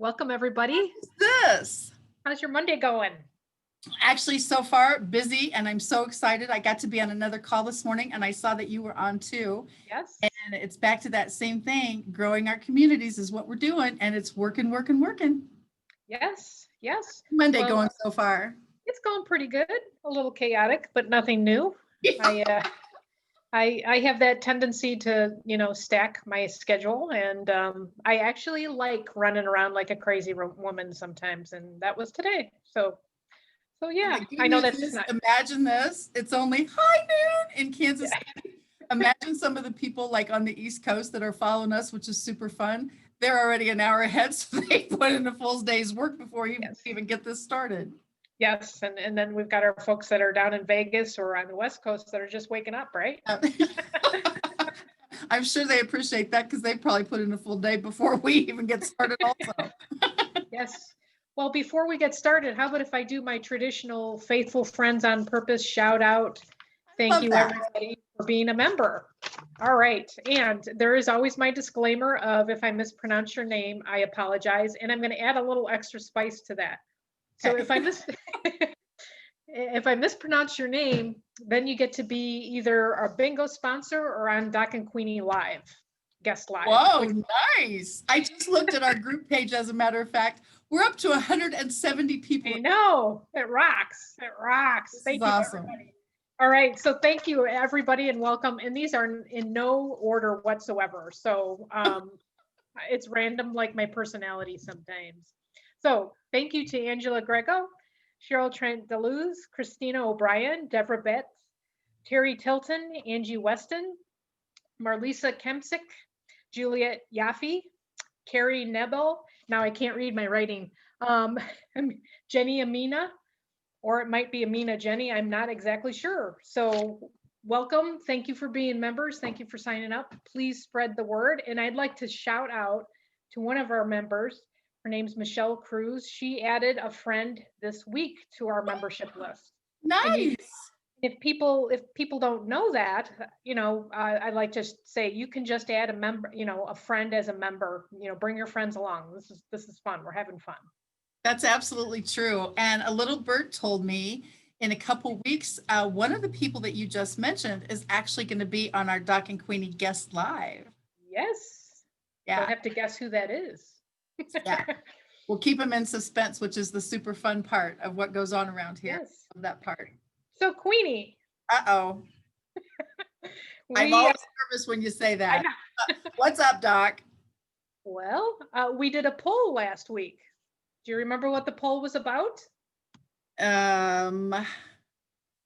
Welcome, everybody. This How's your Monday going? actually so far busy, and I'm so excited. I got to be on another call this morning, and I saw that you were on too. Yes. And it's back to that same thing. Growing our communities is what we're doing, and it's working, working, working. Yes. Yes. Monday Well, going so far. it's going pretty good. A little chaotic, but nothing new. I uh, I have that tendency to, stack my schedule, and I actually like running around like a crazy woman sometimes, and that was today. So And yeah, the good I know news that's is, not. imagine this. It's only high noon in Kansas Yeah. City. Imagine some of the people like on the East Coast that are following us, which is super fun. They're already an hour ahead, so they put in a full day's work before you Yes. even get this started. Yes, and then we've got our folks that are down in Vegas or on the West Coast that are just waking up, right? I'm sure they appreciate that because they probably put in a full day before we even get started also. Yes. Well, before we get started, how about if I do my traditional faithful friends on purpose shout out? Thank Love you, that. everybody, for being a member. All right. And there is always my disclaimer of if I mispronounce your name, I apologize. And I'm going to add a little extra spice to that. So Okay. if I mispronounce your name, then you get to be either a bingo sponsor or on Doc and Queenie Live, guest live. Whoa, nice. I just looked at our group page, as a matter of fact. We're up to 170 people. I know, it rocks. It rocks. This is Thank you, awesome. everybody. All right, so thank you, everybody, and welcome. And these are in no order whatsoever. So it's random, like my personality sometimes. So thank you to Angela Grego, Cheryl Trent DeLuz, Christina O'Brien, Deborah Betts, Terry Tilton, Angie Weston, Marlisa Kemsick, Juliet Yaffe, Carrie Nebel. Now I can't read my writing. Um, Jenny Amina, or it might be Amina Jenny. I'm not exactly sure. So welcome. Thank you for being members. Thank you for signing up. Please spread the word. And I'd like to shout out to one of our members. Her name's Michelle Cruz. She added a friend this week to our membership list. And Nice. if people don't know that, I like to say you can just add a member, a friend as a member. Bring your friends along. This is fun. We're having fun. That's absolutely true. And a little bird told me in a couple weeks, one of the people that you just mentioned is actually going to be on our Doc and Queenie guest live. Yes. Yeah. You'll have to guess who that is. Yeah. We'll keep them in suspense, which is the super fun part of what goes on around here. Yes. Of that part. So Queenie. Uh-oh. I'm always nervous when you say that. What's up, Doc? Well, we did a poll last week. Do you remember what the poll was about?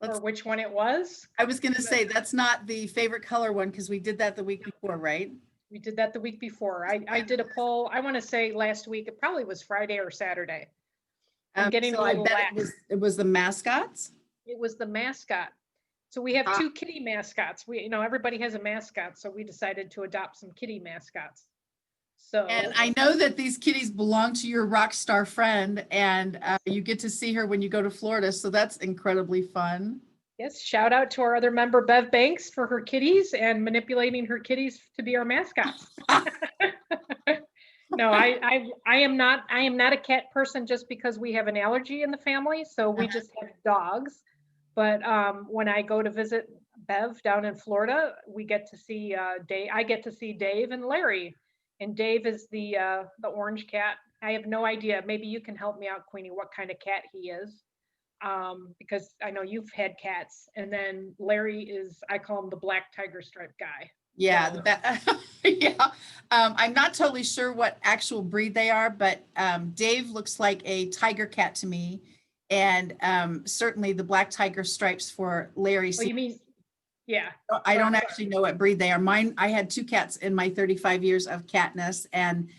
Or which one it was? I was going to say that's not the favorite color one because we did that the week before, right? We did that the week before. I did a poll, I want to say last week. It probably was Friday or Saturday. I'm getting so a little I bet it was the mascots. It was the mascot. So we have two kitty mascots. Everybody has a mascot, so we decided to adopt some kitty mascots. So, and I know that these kitties belong to your rock star friend, and you get to see her when you go to Florida. So that's incredibly fun. Yes, shout out to our other member, Bev Banks, for her kitties and manipulating her kitties to be our mascots. No, I am not a cat person just because we have an allergy in the family. So we just have dogs. But when I go to visit Bev down in Florida, we get to see Dave. I get to see Dave and Larry. And Dave is the orange cat. I have no idea. Maybe you can help me out, Queenie, what kind of cat he is. Because I know you've had cats. And then Larry is, I call him the black tiger stripe guy. Yeah, so. Yeah. I'm not totally sure what actual breed they are, but Dave looks like a tiger cat to me. And certainly the black tiger stripes for Larry. Oh, you mean, yeah. I don't actually know what breed they are. Mine, I had two cats in my 35 years of catness, and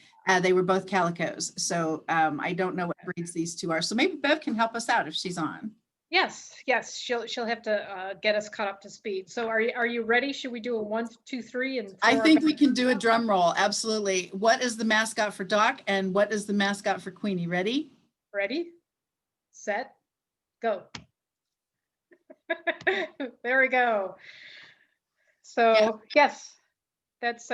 they were both calicos. So I don't know what breeds these two are. So maybe Bev can help us out if she's on. Yes, she'll have to get us caught up to speed. So are you ready? Should we do a 1, 2, 3? And I think we can do a drum roll. Absolutely. What is the mascot for Doc, and what is the mascot for Queenie? Ready? Ready, set, go. There we go. So yes, that's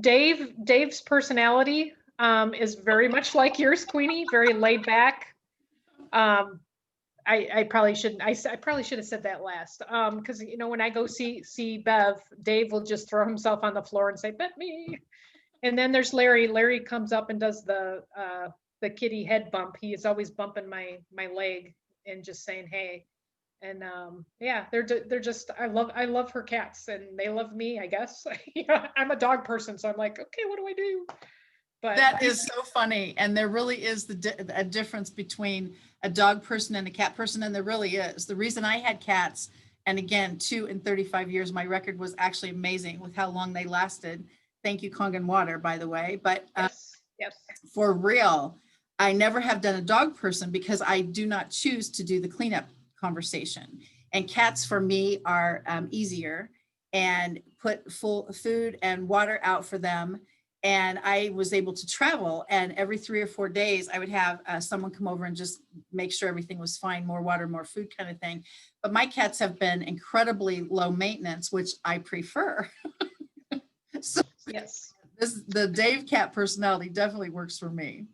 Dave's personality. is very much like yours, Queenie, very laid back. I probably shouldn't. I probably should have said that last. Because when I go see Bev, Dave will just throw himself on the floor and say, "Bet me." And then there's Larry. Larry comes up and does the kitty head bump. He is always bumping my leg and just saying, "Hey." And yeah, they're just I love her cats and they love me, I guess. I'm a dog person, so I'm like, okay, what do I do? But That is so funny. And there really is a difference between a dog person and a cat person. And there really is. The reason I had cats, and again, 2 in 35 years, my record was actually amazing with how long they lasted. Thank you, Kangen Water, by the way. But yes. For real, I never have done a dog person because I do not choose to do the cleanup conversation. And cats for me are easier, and put full food and water out for them. And I was able to travel, and every 3 or 4 days I would have someone come over and just make sure everything was fine, more water, more food kind of thing. But my cats have been incredibly low maintenance, which I prefer. So Yes. the Dave cat personality definitely works for me.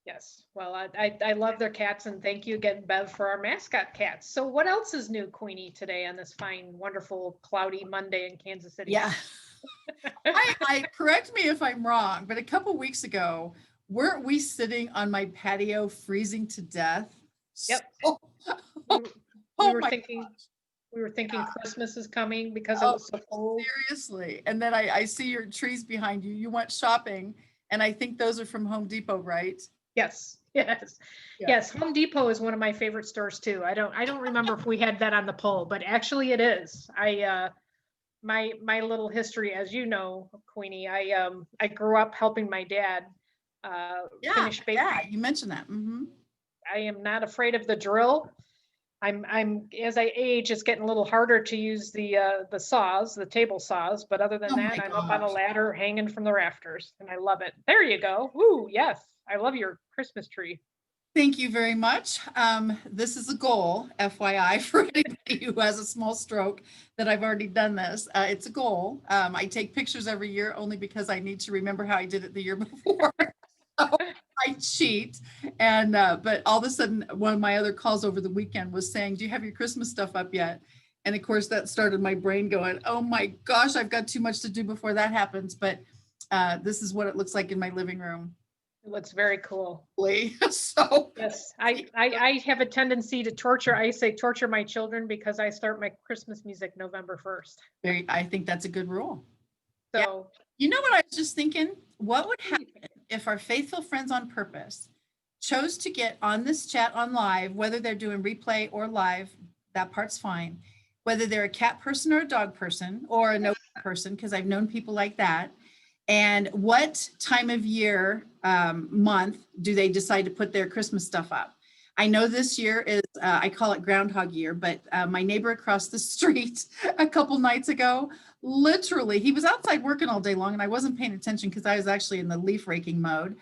Yes. Well, I love their cats, and thank you again, Bev, for our mascot cats. So what else is new, Queenie, today on this fine, wonderful, cloudy Monday in Kansas City? Yeah. I correct me if I'm wrong, but a couple weeks ago, weren't we sitting on my patio freezing to death? Yep. So, We were my thinking gosh. we were thinking Christmas is coming because it Oh, was so cold. seriously. And then I see your trees behind you. You went shopping, and I think those are from Home Depot, right? Yes. Yes. Yeah. Yes. Home Depot is one of my favorite stores too. I don't remember if we had that on the poll, but actually it is. My little history, as you know, Queenie, I grew up helping my dad Yeah, finish baking. yeah, you mentioned that. I am not afraid of the drill. I'm as I age, it's getting a little harder to use the saws, the table saws. But other than Oh that, my I'm up on a gosh. ladder hanging from the rafters, and I love it. There you go. Woo, yes, I love your Christmas tree. Thank you very much. This is a goal, FYI, for anybody who has a small stroke, that I've already done this. It's a goal. I take pictures every year only because I need to remember how I did it the year before. So I cheat. And but all of a sudden, one of my other calls over the weekend was saying, "Do you have your Christmas stuff up yet?" And of course, that started my brain going, "Oh my gosh, I've got too much to do before that happens." But this is what it looks like in my living room. It looks very cool. So Yes, I have a tendency to torture. I say torture my children because I start my Christmas music November 1st. I think that's a good rule. So You know what I was just thinking? What would what do you happen think? if our faithful friends on purpose chose to get on this chat on live, whether they're doing replay or live, that part's fine. Whether they're a cat person or a dog person or a no cat person, because I've known people like that. And what time of year, month do they decide to put their Christmas stuff up? I know this year is, I call it Groundhog Year, but my neighbor across the street a couple nights ago, literally, he was outside working all day long and I wasn't paying attention because I was actually in the leaf raking mode,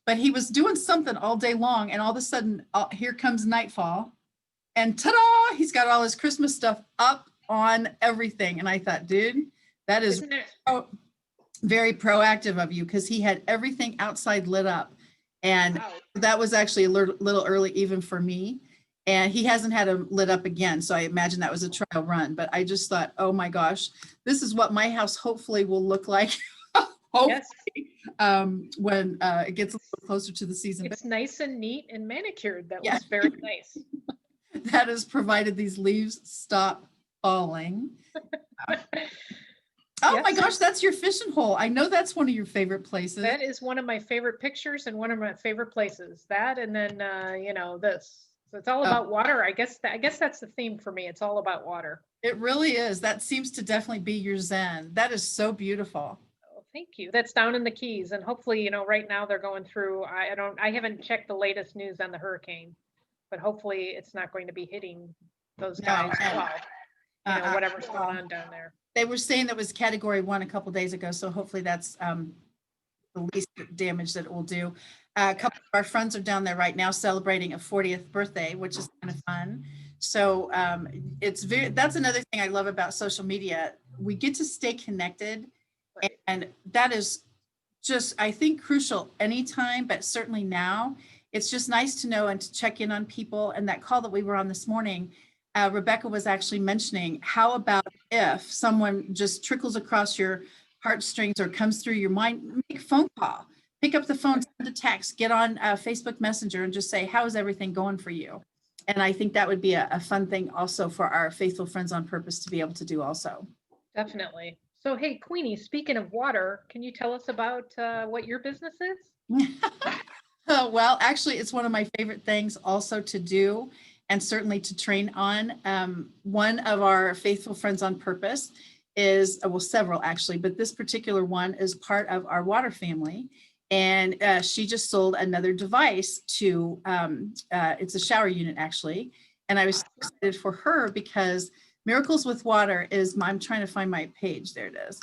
but he was doing something all day long. And all of a sudden, here comes nightfall, and ta-da, he's got all his Christmas stuff up on everything. And I thought, dude, that is Isn't it? very proactive of you, because he had everything outside lit up. And Wow. that was actually a little early even for me. And he hasn't had them lit up again. So I imagine that was a trial run. But I just thought, oh my gosh, this is what my house hopefully will look like. Hopefully, Yes, when it gets a little closer to the season. it's nice and neat and manicured. That Yeah. looks very nice. That is provided these leaves stop falling. Oh my Yes. gosh, that's your fishing hole. I know that's one of your favorite places. That is one of my favorite pictures and one of my favorite places. That and then this. So it's all about water. I guess that's the theme for me. It's all about water. It really is. That seems to definitely be your zen. That is so beautiful. Oh, thank you. That's down in the Keys, and hopefully, right now they're going through. I haven't checked the latest news on the hurricane, but hopefully it's not going to be hitting those guys. Well, whatever's going on down there. They were saying that was category 1 a couple days ago. So hopefully that's the least damage that it will do. A couple of our friends are down there right now celebrating a 40th birthday, which is kind of fun. So that's another thing I love about social media. We get to stay connected, Right. and that is just, I think, crucial anytime, but certainly now. It's just nice to know and to check in on people. And that call that we were on this morning, Rebecca was actually mentioning, how about if someone just trickles across your heartstrings or comes through your mind, make a phone call, pick up the phone, send a text, get on Facebook Messenger and just say, how is everything going for you? And I think that would be a fun thing also for our faithful friends on purpose to be able to do also. Definitely. So, hey, Queenie, speaking of water, can you tell us about what your business is? Well, actually, it's one of my favorite things also to do and certainly to train on. One of our faithful friends on purpose is, well, several actually, but this particular one is part of our water family. And she just sold another device to, it's a shower unit actually. And I was so excited for her because Miracles with Water is, I'm trying to find my page, there it is.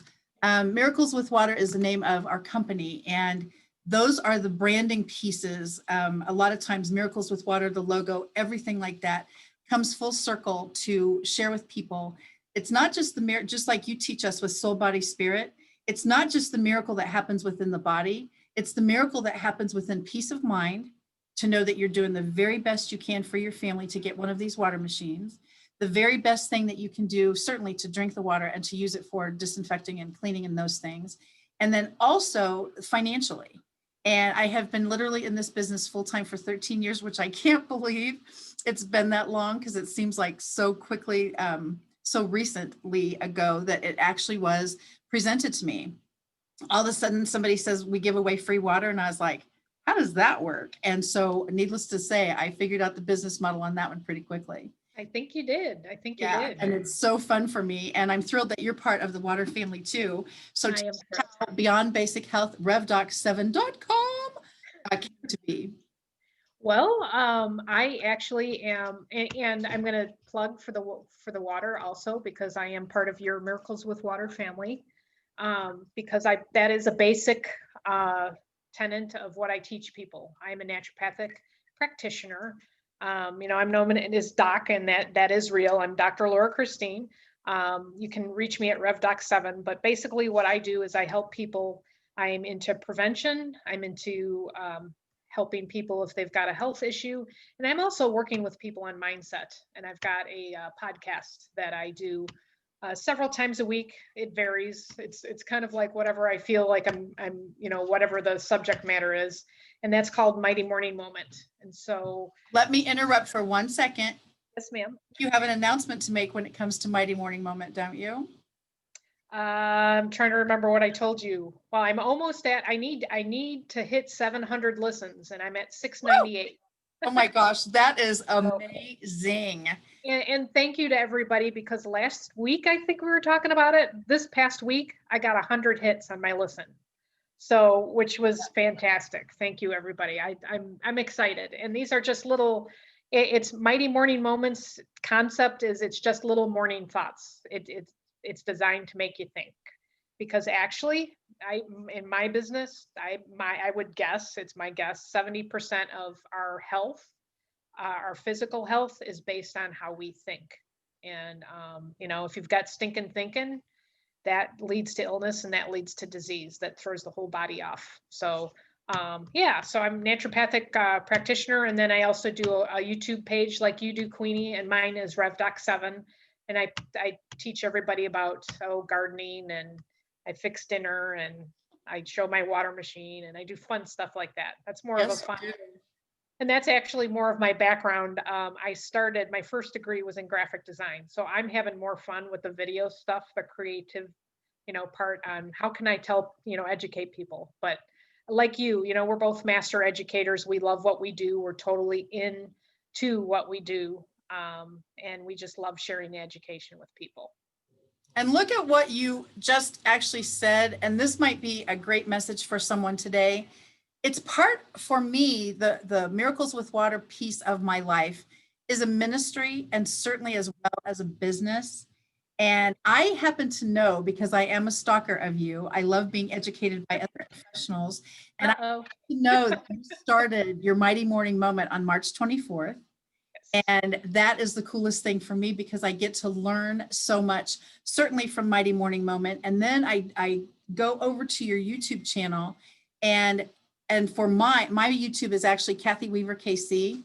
Miracles with Water is the name of our company, and those are the branding pieces. A lot of times Miracles with Water, the logo, everything like that comes full circle to share with people. It's not just the just like you teach us with soul, body, spirit. It's not just the miracle that happens within the body. It's the miracle that happens within peace of mind, to know that you're doing the very best you can for your family to get one of these water machines. The very best thing that you can do, certainly, to drink the water and to use it for disinfecting and cleaning and those things. And then also financially. And I have been literally in this business full-time for 13 years, which I can't believe it's been that long, because it seems like so quickly, so recently ago that it actually was presented to me. All of a sudden somebody says, we give away free water. And I was like, how does that work? And so needless to say, I figured out the business model on that one pretty quickly. I think you did. I think you Yeah, did. and it's so fun for me. And I'm thrilled that you're part of the water family too. So I am check out Beyond Basic Health, revdoc7.com came to be. Well, I actually am, and I'm going to plug for the water also, because I am part of your Miracles with Water family. Because that is a basic tenet of what I teach people. I'm a naturopathic practitioner. I'm known as Doc, and that is real. I'm Dr. Laura Christine. You can reach me at RevDoc7, but basically what I do is I help people. I'm into prevention. I'm into helping people if they've got a health issue. And I'm also working with people on mindset. And I've got a podcast that I do several times a week. It varies. It's kind of like whatever I feel like I'm whatever the subject matter is. And that's called Mighty Morning Moment. And so let me interrupt for 1 second. Yes, ma'am. You have an announcement to make when it comes to Mighty Morning Moment, don't you? I'm trying to remember what I told you. Well, I'm almost at, I need to hit 700 listens, and I'm at 698. Oh my gosh, that is amazing. And thank you to everybody, because last week, I think we were talking about it. This past week, I got 100 hits on my listen. So, which was fantastic. Thank you, everybody. I'm excited. And these are just little, it's Mighty Morning Moments. Concept is it's just little morning thoughts. It's designed to make you think, because actually in my business, I would guess, it's my guess, 70% of our health, our physical health, is based on how we think. And if you've got stinking thinking, that leads to illness, and that leads to disease that throws the whole body off. So so I'm a naturopathic practitioner, and then I also do a YouTube page like you do, Queenie, and mine is RevDoc7. And I teach everybody about gardening, and I fix dinner, and I show my water machine, and I do fun stuff like that. That's more of a fun. And that's actually more of my background. My first degree was in graphic design. So I'm having more fun with the video stuff, the creative, part on how can I educate people. But like you, we're both master educators. We love what we do. We're totally into what we do. And we just love sharing the education with people. And look at what you just actually said. And this might be a great message for someone today. It's part, for me, the Miracles with Water piece of my life is a ministry, and certainly as well as a business. And I happen to know, because I am a stalker of you, I love being educated by other professionals. And I know that you started your Mighty Morning Moment on March 24th. And that is the coolest thing for me, because I get to learn so much, certainly from Mighty Morning Moment. And then I go over to your YouTube channel, And for my YouTube is actually Kathy Weaver KC.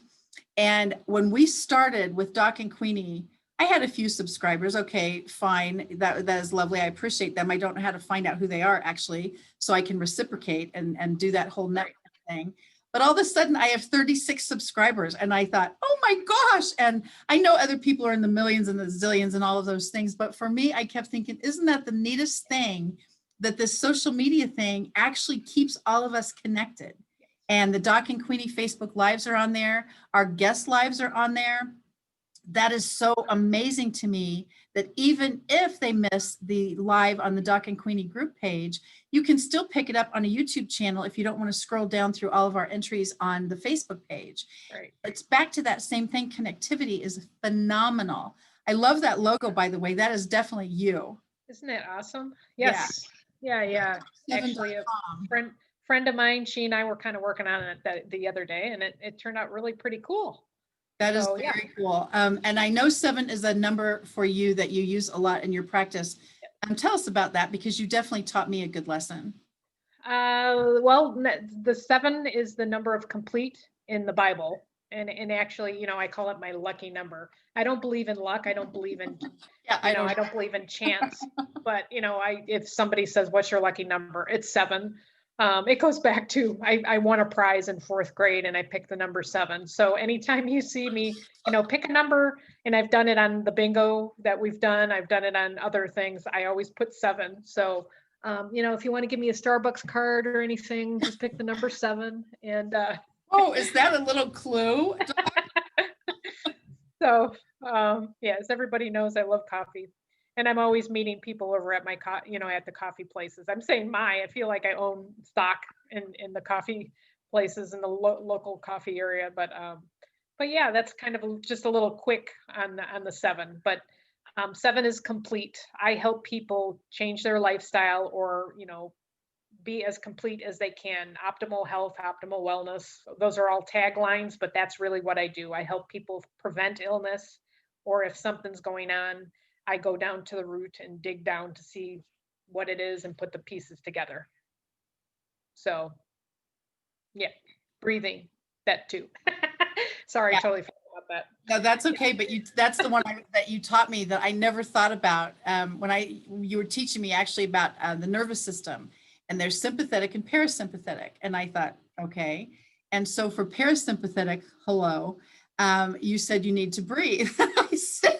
And when we started with Doc and Queenie, I had a few subscribers. Okay, fine. That is lovely. I appreciate them. I don't know how to find out who they are actually, so I can reciprocate and do that whole network thing. But all of a sudden I have 36 subscribers and I thought, oh my gosh. And I know other people are in the millions and the zillions and all of those things. But for me, I kept thinking, isn't that the neatest thing, that this social media thing actually keeps all of us connected? And the Doc and Queenie Facebook lives are on there. Our guest lives are on there. That is so amazing to me that even if they miss the live on the Doc and Queenie group page, you can still pick it up on a YouTube channel if you don't want to scroll down through all of our entries on the Facebook page. Right. It's back to that same thing. Connectivity is phenomenal. I love that logo, by the way. That is definitely you. Isn't that awesome? Yes. Yeah. Actually, a friend of mine, she and I were kind of working on it the other day, and it turned out really pretty cool. That is very cool. And I know 7 is a number for you that you use a lot in your practice. Tell us about that, because you definitely taught me a good lesson. Well, the 7 is the number of complete in the Bible. And actually, I call it my lucky number. I don't believe in luck. I don't believe in, I don't believe in chance. But, if somebody says, what's your lucky number? It's 7. It goes back to, I won a prize in 4th grade and I picked the number 7. So anytime you see me, pick a number, and I've done it on the bingo that we've done, I've done it on other things, I always put 7. So, if you want to give me a Starbucks card or anything, just pick the number 7. And oh, is that a little clue? So, yes, everybody knows I love coffee. And I'm always meeting people over at my, at the coffee places. I'm saying I feel like I own stock in the coffee places in the local coffee area. But yeah, that's kind of just a little quick on the 7. But 7 is complete. I help people change their lifestyle, or be as complete as they can. Optimal health, optimal wellness. Those are all taglines, but that's really what I do. I help people prevent illness, or if something's going on, I go down to the root and dig down to see what it is and put the pieces together. So, yeah, breathing, that too. Sorry, I totally forgot about that. No, that's okay. But that's the one that you taught me that I never thought about when you were teaching me actually about the nervous system, and there's sympathetic and parasympathetic. And I thought, okay. And so for parasympathetic, you said you need to breathe. I said,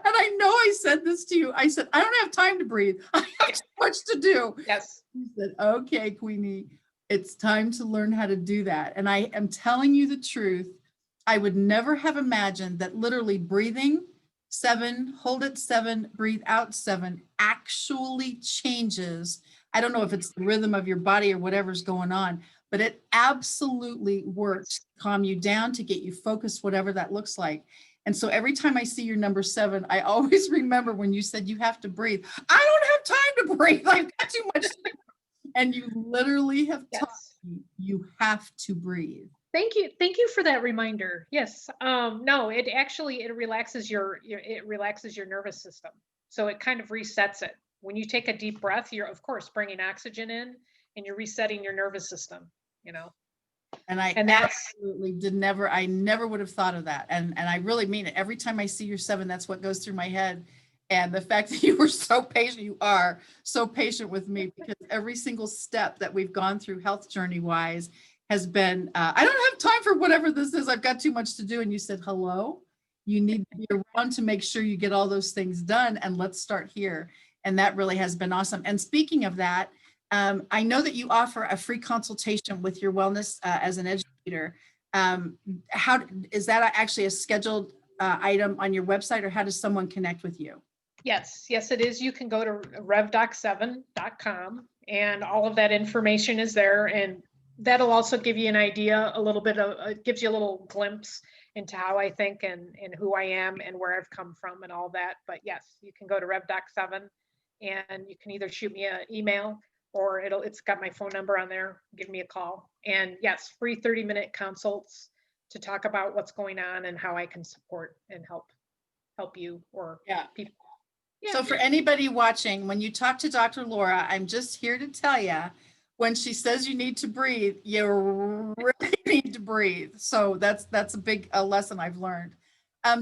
and I know I said this to you. I said, I don't have time to breathe. I have too much to do. Yes. You said, okay, Queenie, it's time to learn how to do that. And I am telling you the truth. I would never have imagined that literally breathing 7, hold it 7, breathe out 7 actually changes. I don't know if it's the rhythm of your body or whatever's going on, but it absolutely works to calm you down, to get you focused, whatever that looks like. And so every time I see your number 7, I always remember when you said you have to breathe. I don't have time to breathe. I've got too much. And you literally have taught me you have to breathe. Thank you. Thank you for that reminder. Yes. No, it relaxes your nervous system. So it kind of resets it. When you take a deep breath, you're of course bringing oxygen in, and you're resetting your nervous system, And I absolutely I never would have thought of that. And I really mean it. Every time I see your 7, that's what goes through my head. And the fact that you were so patient, you are so patient with me, because every single step that we've gone through health journey wise has been, I don't have time for whatever this is. I've got too much to do. And you said, hello, you need to be around to make sure you get all those things done. And let's start here. And that really has been awesome. And speaking of that, I know that you offer a free consultation with your wellness as an educator. How is that actually a scheduled item on your website, or how does someone connect with you? Yes, it is. You can go to revdoc7.com, and all of that information is there. And that'll also give you an idea, gives you a little glimpse into how I think and who I am and where I've come from and all that. But yes, you can go to revdoc7, and you can either shoot me an email, or it's got my phone number on there. Give me a call. And yes, free 30-minute consults to talk about what's going on and how I can support and help you or people. Yeah. So for anybody watching, when you talk to Dr. Laura, I'm just here to tell you, when she says you need to breathe, you really need to breathe. So that's a big lesson I've learned.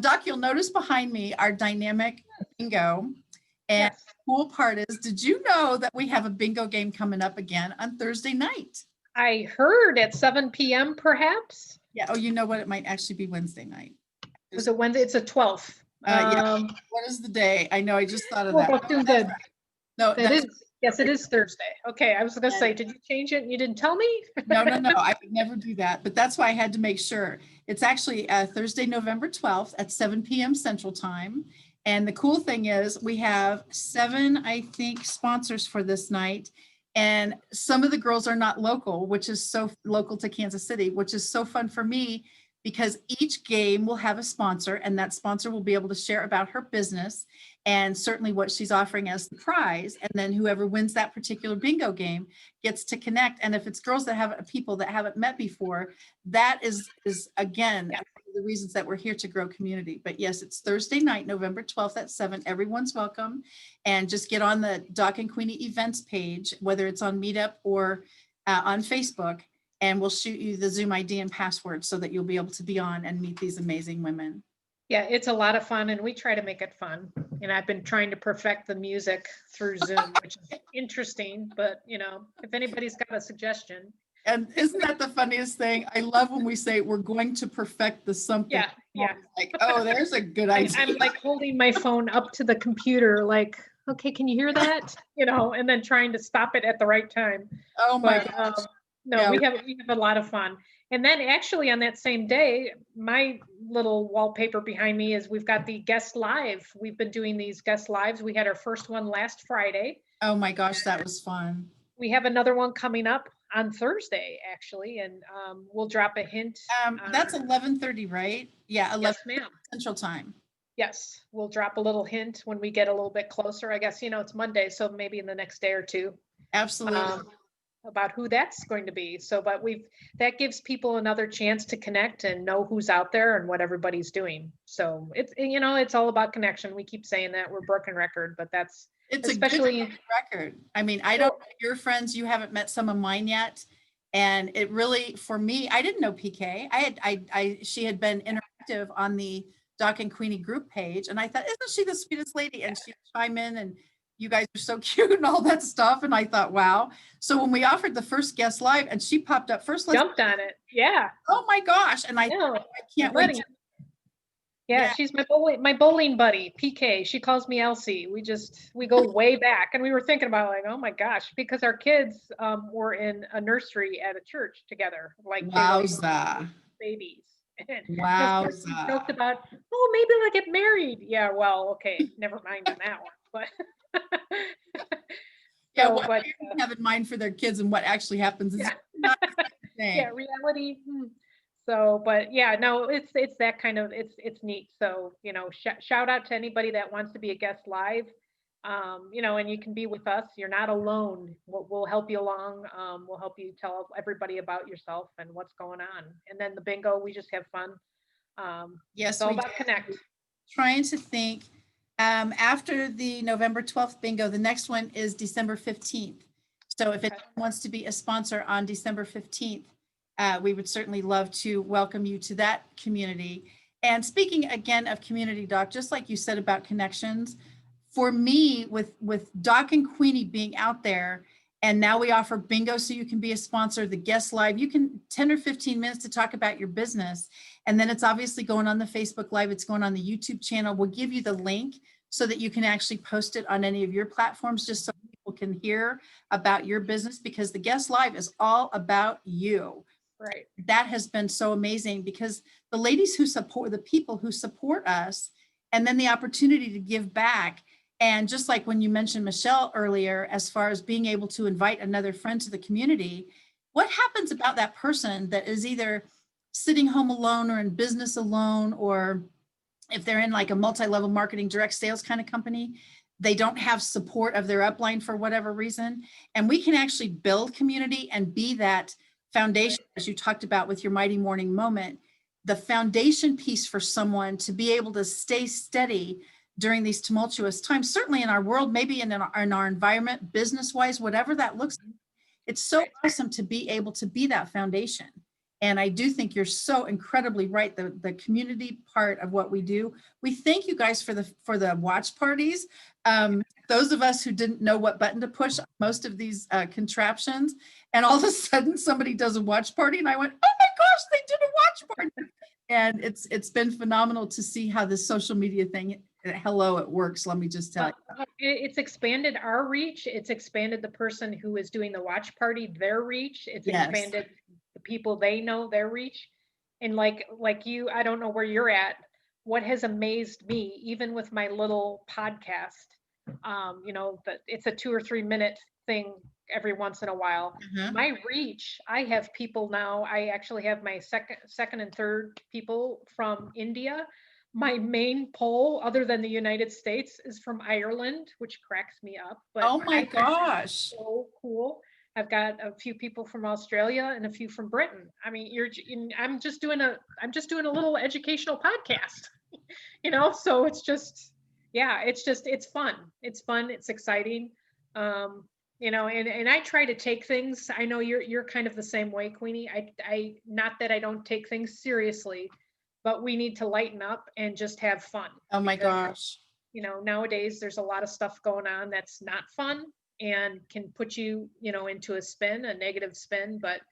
Doc, you'll notice behind me our dynamic bingo. And Yes. the cool part is, did you know that we have a bingo game coming up again on Thursday night? I heard at 7 p.m. perhaps. Yeah. Oh, you know what? It might actually be Wednesday night. Was it Wednesday? It's a 12th. Yeah. What is the day? I know. I just thought of Oh, that. but do the, No, that is, yes, it is Thursday. Okay, I was gonna say, did you change it and you didn't tell me? no. I would never do that. But that's why I had to make sure. It's actually Thursday, November 12th at 7 p.m. Central Time. And the cool thing is we have 7, I think, sponsors for this night. And some of the girls are not local, which is so local to Kansas City, which is so fun for me because each game will have a sponsor and that sponsor will be able to share about her business and certainly what she's offering as the prize. And then whoever wins that particular bingo game gets to connect. And if it's girls that have people that haven't met before, that is again, the reasons that we're here to grow community. But yes, it's Thursday night, November 12th at 7. Everyone's welcome. And just get on the Doc and Queenie events page, whether it's on Meetup or on Facebook, and we'll shoot you the Zoom ID and password so that you'll be able to be on and meet these amazing women. Yeah, it's a lot of fun and we try to make it fun. And I've been trying to perfect the music through Zoom, which is interesting, but if anybody's got a suggestion. And isn't that the funniest thing? I love when we say we're going to perfect the something. Yeah. Like, oh, there's a good idea. I'm like holding my phone up to the computer, like, okay, can you hear that? And then trying to stop it at the right time. Oh my gosh. No, yeah. we have a lot of fun. And then actually on that same day, my little wallpaper behind me is we've got the guest live. We've been doing these guest lives. We had our first one last Friday. Oh my gosh, that was fun. We have another one coming up on Thursday, actually, and we'll drop a hint. That's 11:30, right? Yeah, 11 yes, ma'am. Central Time. Yes, we'll drop a little hint when we get a little bit closer. I guess, it's Monday, so maybe in the next day or two. Absolutely. About who that's going to be. So, but that gives people another chance to connect and know who's out there and what everybody's doing. So it's all about connection. We keep saying that we're broken record, but it's especially a good record. I mean, I don't know your friends, you haven't met some of mine yet. And it really, for me, I didn't know PK. She had been interactive on the Doc and Queenie group page. And I thought, isn't she the sweetest lady? And she'd chime in and you guys are so cute and all that stuff. And I thought, wow. So when we offered the first guest live and she popped up first, jumped on it. Yeah. Oh my gosh. And I can't wait. Yeah, she's my bowling buddy, PK. She calls me Elsie. We go way back. And we were thinking about like, oh my gosh, because our kids were in a nursery at a church together. Like wowza. Babies. Wowza. We joked about, oh, maybe they'll get married. Yeah, well, okay, never mind on that one. But yeah, what parents have in mind for their kids and what actually happens is not the same. Yeah, reality. So, but yeah, no, it's that kind of, it's neat. So, shout out to anybody that wants to be a guest live, and you can be with us. You're not alone. We'll help you along. We'll help you tell everybody about yourself and what's going on. And then the bingo, we just have fun. Yes, it's all about connect. Trying to think. After the November 12th bingo, the next one is December 15th. So if anyone wants to be a sponsor on December 15th, we would certainly love to welcome you to that community. And speaking again of community, Doc, just like you said about connections, for me with Doc and Queenie being out there, and now we offer bingo so you can be a sponsor, the guest live, you can 10 or 15 minutes to talk about your business. And then it's obviously going on the Facebook Live, it's going on the YouTube channel. We'll give you the link so that you can actually post it on any of your platforms just so people can hear about your business, because the guest live is all about you. Right. That has been so amazing because the ladies who support, the people who support us, and then the opportunity to give back. And just like when you mentioned Michelle earlier, as far as being able to invite another friend to the community, what happens about that person that is either sitting home alone or in business alone, or if they're in like a multi-level marketing direct sales kind of company, they don't have support of their upline for whatever reason. And we can actually build community and be that foundation, as you talked about with your Mighty Morning Moment, the foundation piece for someone to be able to stay steady during these tumultuous times, certainly in our world, maybe in our environment, business-wise, whatever that looks like. It's so Right. awesome to be able to be that foundation. And I do think you're so incredibly right. The community part of what we do. We thank you guys for the watch parties. Those of us who didn't know what button to push on most of these contraptions, and all of a sudden somebody does a watch party, and I went, "Oh my gosh, they did a watch party!" And it's been phenomenal to see how this social media thing, hello, it works. Let me just tell you. It's expanded our reach. It's expanded the person who is doing the watch party, their reach. It's Yes. expanded the people they know, their reach. And like you, I don't know where you're at. What has amazed me, even with my little podcast, that it's a 2 or 3 minute thing every once in a while. Uh-huh. My reach, I have people now. I actually have my second and third people from India. My main poll, other than the United States, is from Ireland, which cracks me up. But Oh my gosh. so cool. I've got a few people from Australia and a few from Britain. I mean, I'm just doing a little educational podcast, so it's just, yeah, it's fun. It's fun. It's exciting. And I try to take things. I know you're kind of the same way, Queenie. I not that I don't take things seriously, but we need to lighten up and just have fun. Oh my Because, gosh. nowadays there's a lot of stuff going on that's not fun and can put you, into a negative spin, but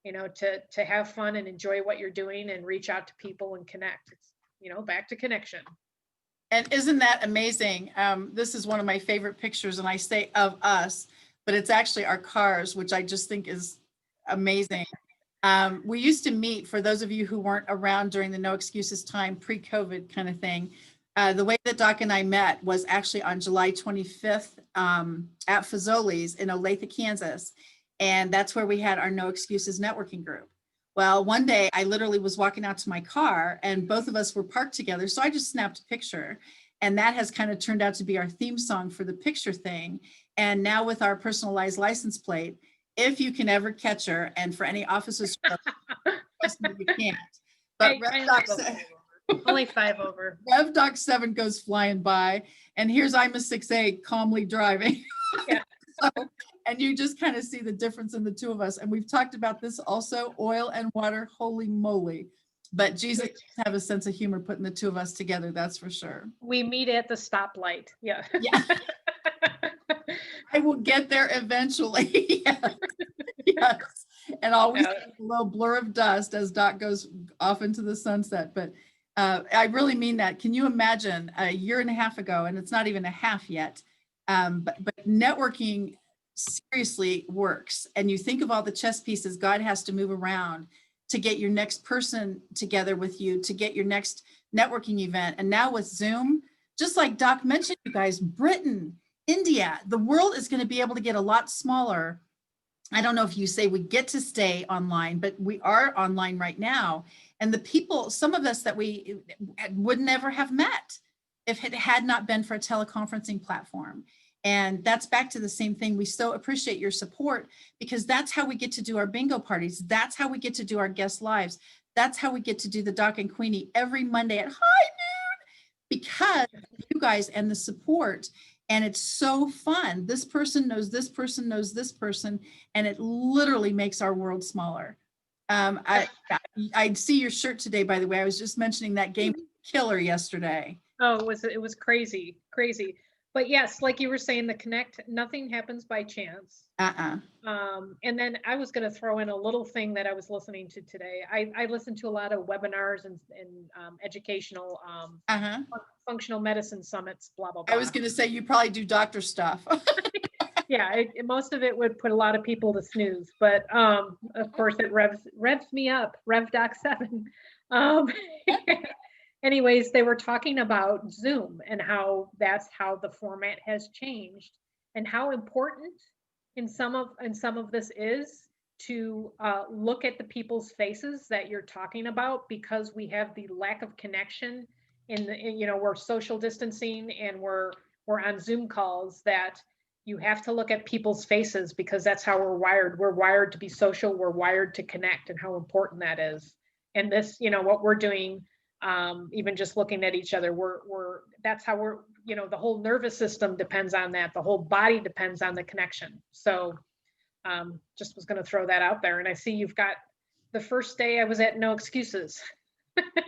to have fun and enjoy what you're doing and reach out to people and connect. It's, back to connection. And isn't that amazing? This is one of my favorite pictures, and I say of us, but it's actually our cars, which I just think is amazing. We used to meet, for those of you who weren't around during the No Excuses time, pre-COVID kind of thing. The way that Doc and I met was actually on July 25th at Fazoli's in Olathe, Kansas. And that's where we had our No Excuses networking group. Well, one day I literally was walking out to my car and both of us were parked together. So I just snapped a picture, and that has kind of turned out to be our theme song for the picture thing. And now with our personalized license plate, if you can ever catch her, and for any officers, trust me, you can't. But Only 5 over. Rev Doc 7 goes flying by, and here's I'm a 6A calmly driving. Yeah. So, and you just kind of see the difference in the two of us. And we've talked about this also, oil and water, holy moly. But Jesus have a sense of humor putting the two of us together, that's for sure. We meet at the stoplight. Yeah. Yeah. I will get there eventually. Yes. Yes. And always a little blur of dust as Doc goes off into the sunset. But I really mean that. Can you imagine a year and a half ago, and it's not even a half yet, but networking seriously works. And you think of all the chess pieces God has to move around to get your next person together with you, to get your next networking event. And now with Zoom, just like Doc mentioned, you guys, Britain, India, the world is going to be able to get a lot smaller. I don't know if you say we get to stay online, but we are online right now. And the people, some of us that we would never have met if it had not been for a teleconferencing platform. And that's back to the same thing. We so appreciate your support, because that's how we get to do our bingo parties. That's how we get to do our guest lives. That's how we get to do the Doc and Queenie every Monday at high noon, because you guys and the support. And it's so fun. This person knows this person knows this person, and it literally makes our world smaller. I see your shirt today, by the way. I was just mentioning that game killer yesterday. Oh, it was crazy. But yes, like you were saying, the connect, nothing happens by chance. And then I was going to throw in a little thing that I was listening to today. I listened to a lot of webinars and educational functional medicine summits, blah, blah, blah. I was going to say, you probably do doctor stuff. Yeah, most of it would put a lot of people to snooze, but of course it revs me up, Rev Doc 7. Anyways, they were talking about Zoom and how that's how the format has changed, and how important in some of this is to look at the people's faces that you're talking about, because we have the lack of connection we're social distancing and we're on Zoom calls, that you have to look at people's faces, because that's how we're wired. We're wired to be social. We're wired to connect, and how important that is. And this, what we're doing, even just looking at each other, that's how we're, the whole nervous system depends on that. The whole body depends on the connection. So Just was going to throw that out there. And I see you've got the first day I was at No Excuses.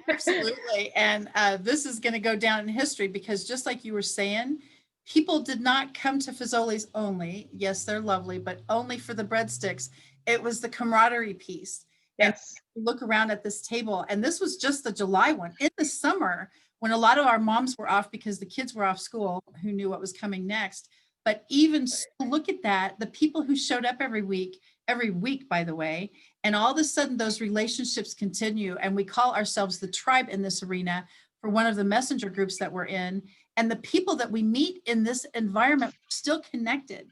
Absolutely. And this is going to go down in history because just like you were saying, people did not come to Fazoli's only. Yes, they're lovely, but only for the breadsticks. It was the camaraderie piece. And Yes. look around at this table, and this was just the July one. In the summer, when a lot of our moms were off because the kids were off school, who knew what was coming next. But even so, look at that, the people who showed up every week, by the way, and all of a sudden those relationships continue. And we call ourselves the tribe in this arena for one of the messenger groups that we're in. And the people that we meet in this environment are still connected.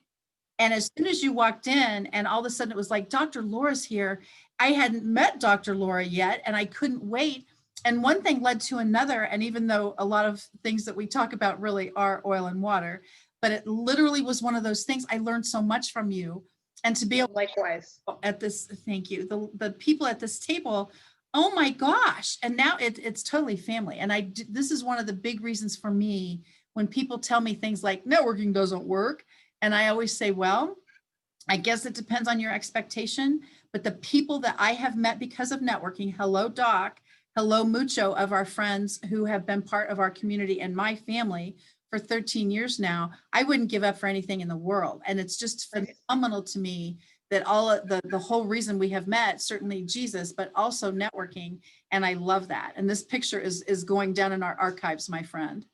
And as soon as you walked in and all of a sudden it was like, Dr. Laura's here. I hadn't met Dr. Laura yet and I couldn't wait. And one thing led to another. And even though a lot of things that we talk about really are oil and water, but it literally was one of those things. I learned so much from you. And to be able Likewise at this, thank you, the people at this table, oh my gosh. And now it's totally family. And this is one of the big reasons for me when people tell me things like networking doesn't work. And I always say, well, I guess it depends on your expectation, but the people that I have met because of networking, hello, Doc, hello, mucho of our friends who have been part of our community and my family for 13 years now, I wouldn't give up for anything in the world. And it's just phenomenal to me that all of the whole reason we have met, certainly Jesus, but also networking. And I love that. And this picture is going down in our archives, my friend.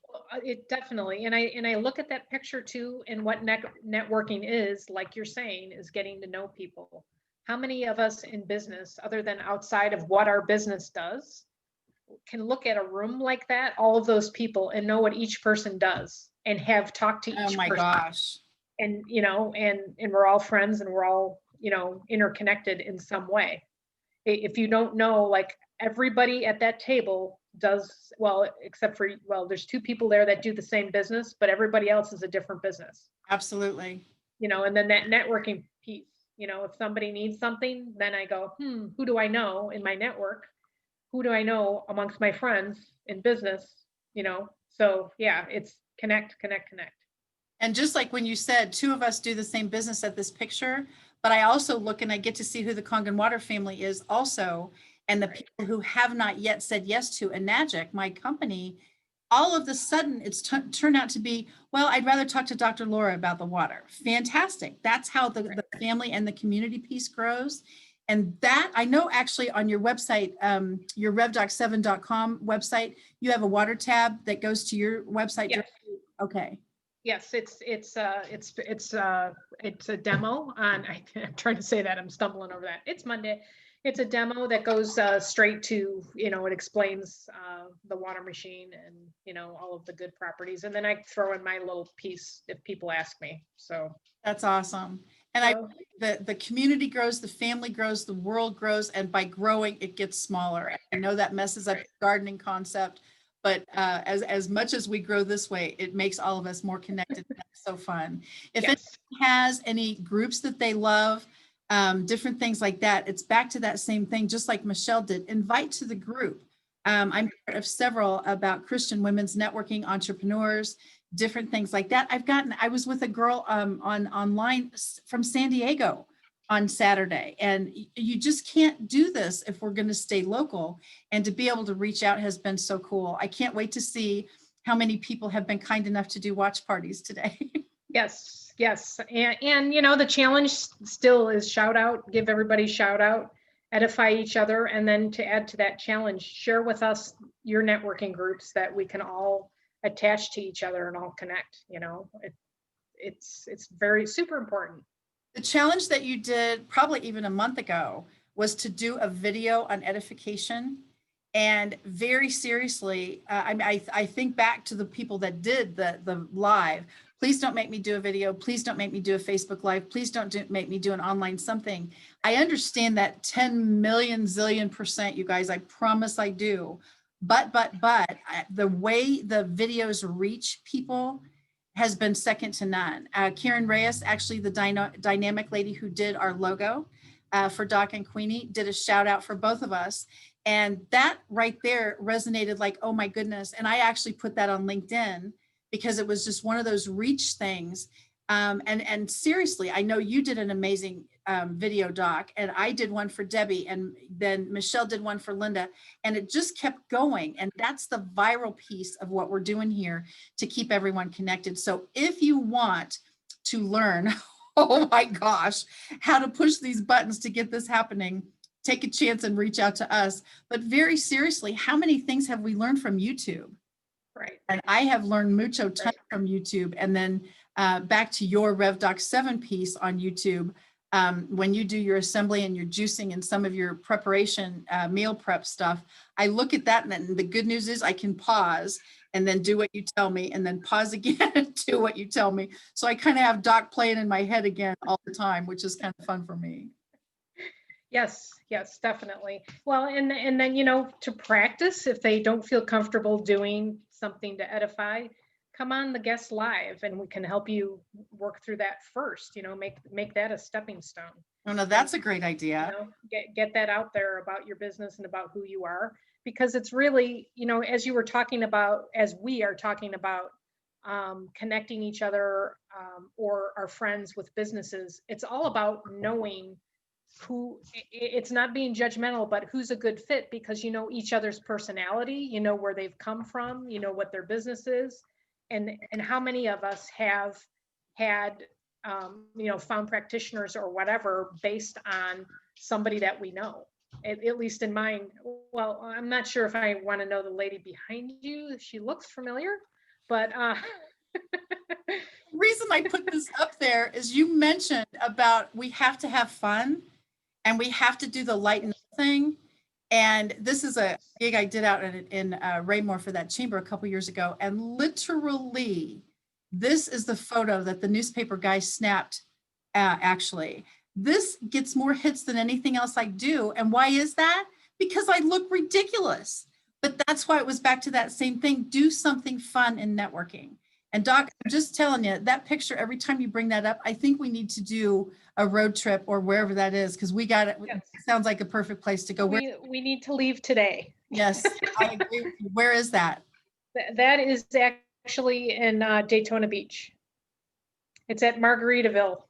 it definitely, and I look at that picture too, and what networking is, like you're saying, is getting to know people. How many of us in business, other than outside of what our business does, can look at a room like that, all of those people, and know what each person does and have talked to each Oh my person? gosh. And and we're all friends and we're all interconnected in some way. If you don't know, like, everybody at that table does well, except for, well, there's two people there that do the same business, but everybody else is a different business. Absolutely. And then that networking piece, if somebody needs something, then I go, who do I know in my network? Who do I know amongst my friends in business? So yeah, it's connect, connect, connect. And just like when you said, two of us do the same business at this picture, but I also look and I get to see who the Kangen Water family is also. And the people who have not yet said yes to Enagic, my company, all of a sudden it's turned out to be, well, I'd rather talk to Dr. Laura about the water. Fantastic. That's how the family and the community piece grows. And that, I know actually on your website, your revdoc7.com website, you have a water tab that goes to your website. Yes. Okay. Yes, it's a demo on. I'm trying to say that, I'm stumbling over that. It's Monday. It's a demo that goes straight to, it explains the water machine and all of the good properties, and then I throw in my little piece if people ask me. So that's awesome. And the community grows, the family grows, the world grows, and by growing, it gets smaller. I know that messes up the gardening concept, but as much as we grow this way, it makes all of us more connected. That's so fun. If anyone has any groups that they love, different things like that, it's back to that same thing, just like Michelle did, invite to the group. I'm part of several about Christian women's networking, entrepreneurs, different things like that. I was with a girl online from San Diego on Saturday, and you just can't do this if we're going to stay local. And to be able to reach out has been so cool. I can't wait to see how many people have been kind enough to do watch parties today. Yes. And the challenge still is shout out, give everybody shout out, edify each other. And then to add to that challenge, share with us your networking groups that we can all attach to each other and all connect. It's very super important. The challenge that you did probably even a month ago was to do a video on edification. And very seriously, I think back to the people that did the live. Please don't make me do a video. Please don't make me do a Facebook Live. Please don't make me do an online something. I understand that 10 million zillion %, you guys, I promise I do. But the way the videos reach people has been second to none. Karen Reyes, actually the dynamic lady who did our logo for Doc and Queenie, did a shout out for both of us. And that right there resonated like, oh my goodness. And I actually put that on LinkedIn because it was just one of those reach things. And seriously, I know you did an amazing video, Doc, and I did one for Debbie, and then Michelle did one for Linda, and it just kept going. And that's the viral piece of what we're doing here to keep everyone connected. So if you want to learn, oh my gosh, how to push these buttons to get this happening, take a chance and reach out to us. But very seriously, how many things have we learned from YouTube? Right. And I have learned mucho ton Right. from YouTube. And then back to your RevDoc 7 piece on YouTube, when you do your assembly and your juicing and some of your preparation, meal prep stuff, I look at that, and then the good news is I can pause and then do what you tell me, and then pause again and do what you tell me. So I kind of have Doc playing in my head again all the time, which is kind of fun for me. Yes, yes, definitely. Well, and then, to practice, if they don't feel comfortable doing something to edify, come on the guest live, and we can help you work through that first, make that a stepping stone. Oh, no, that's a great idea. Get that out there about your business and about who you are, because it's really, as you were talking about, as we are talking about, connecting each other, or our friends with businesses, it's all about knowing who. It's not being judgmental, but who's a good fit, because you know each other's personality, where they've come from, what their business is, and how many of us have had found practitioners or whatever based on somebody that we know. At least in mine. Well, I'm not sure if I want to know the lady behind you. She looks familiar, but The reason I put this up there is you mentioned about we have to have fun and we have to do the lighten up thing. And this is a gig I did out in Raymore for that chamber a couple years ago. And literally, this is the photo that the newspaper guy snapped, actually. This gets more hits than anything else I do. And why is that? Because I look ridiculous. But that's why it was back to that same thing. Do something fun in networking. And Doc, I'm just telling you, that picture, every time you bring that up, I think we need to do a road trip or wherever that is, because we got it. Yes. It sounds like a perfect place to go. We need to leave today. Yes, I agree with you. Where is that? That is actually in Daytona Beach. It's at Margaritaville.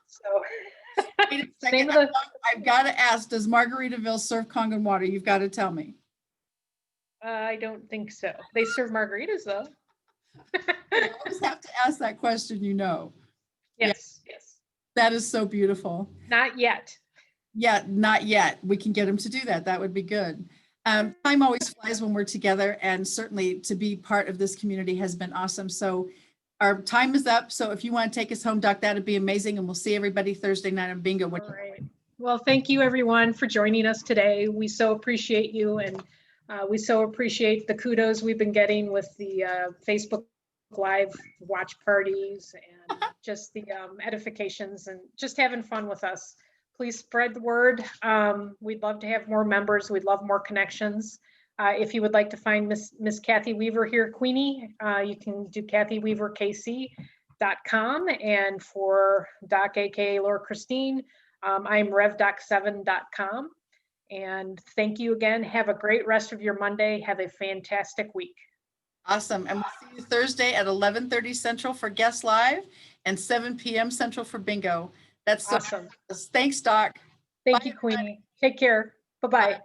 So Wait a second. I've got to ask, does Margaritaville serve Kangen water? You've got to tell me. I don't think so. They serve margaritas though. I always have to ask that question, Yes, yes. That is so beautiful. Not yet. Yeah, not yet. We can get him to do that. That would be good. Time always flies when we're together, and certainly to be part of this community has been awesome. So our time is up. So if you want to take us home, Doc, that'd be amazing. And we'll see everybody Thursday night on Bingo. All right. Well, thank you everyone for joining us today. We so appreciate you, and we so appreciate the kudos we've been getting with the Facebook Live watch parties and just the edifications and just having fun with us. Please spread the word. We'd love to have more members. We'd love more connections. If you would like to find Miss Kathy Weaver here, Queenie, you can do kathyweaverkc.com. And for Doc, aka Laura Christine, I'm revdoc7.com. And thank you again. Have a great rest of your Monday. Have a fantastic week. Awesome. And we'll see you Thursday at 11:30 Central for Guest Live and 7 p.m. Central for Bingo. That's so awesome. Thanks, Doc. Thank you, Queenie. Take care. Bye-bye.